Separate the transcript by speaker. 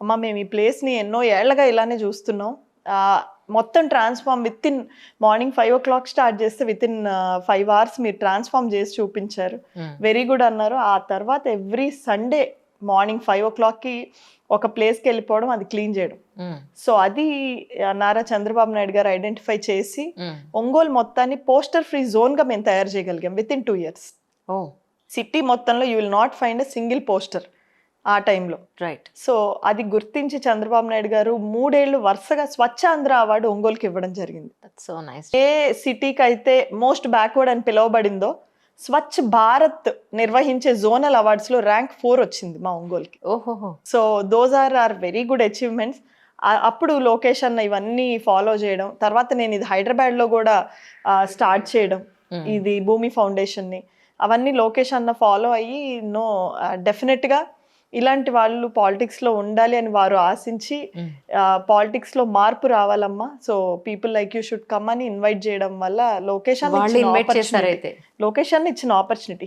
Speaker 1: అమ్మ మేము ఈ ప్లేస్ని ఎన్నో ఏళ్లగా ఇలానే చూస్తున్నాం, మొత్తం transform with in morning 5 o'clock start చేస్తే విత్ ఇన్ 5 hours మీరు ట్రాన్స్ఫార్మ్ చేసి చూపించారు, వెరీ గుడ్ అన్నారు. ఆ తర్వాత ఎవ్రీ సండే మార్నింగ్ 5 o'clockకి ఒక ప్లేస్కి వెళ్ళిపోవడం, అది క్లీన్ చేయడం. సో అది నారా చంద్రబాబు నాయుడు గారు ఐడెంటిఫై చేసి ఒంగోలు మొత్తాన్ని పోస్టర్ ఫ్రీ జోన్గా మేము తయారు చేయగలిగాం విత్ ఇన్ 2 years. సిటీ మొత్తంలో you will not find a single poster ఆ టైంలో.
Speaker 2: రైట్.
Speaker 1: సో అది గుర్తించి చంద్రబాబు నాయుడు గారు 3 ఏళ్ళు వరుసగా స్వచ్ఛ ఆంధ్ర అవార్డు ఒంగోలుకి ఇవ్వడం జరిగింది.
Speaker 2: So nice.
Speaker 1: ఏ సిటీకి అయితే మోస్ట్ బ్యాక్వర్డ్ అని పిలువబడిందో స్వచ్ఛ భారత్ నిర్వహించే జోనల్ అవార్డ్స్ లో ర్యాంక్ 4 వచ్చింది మా ఒంగోలుకి.
Speaker 2: ఓహో.
Speaker 1: So those are very good achievements. అప్పుడు లోకేష్ అన్న ఇవన్నీ ఫాలో చేయడం, తర్వాత నేను ఇది హైదరాబాద్లో కూడా స్టార్ట్ చేయడం, ఇది భూమి ఫౌండేషన్ని, అవన్నీ లోకేష్ అన్న ఫాలో అయ్యి డెఫినెట్గా ఇలాంటి వాళ్ళు పాలిటిక్స్లో ఉండాలి అని వారు ఆశించి పాలిటిక్స్లో మార్పు రావాలమ్మా, so people like you should come అని ఇన్వైట్ చేయడం వల్ల లోకేష్ అన్న ఇచ్చిన ఆపర్చునిటీ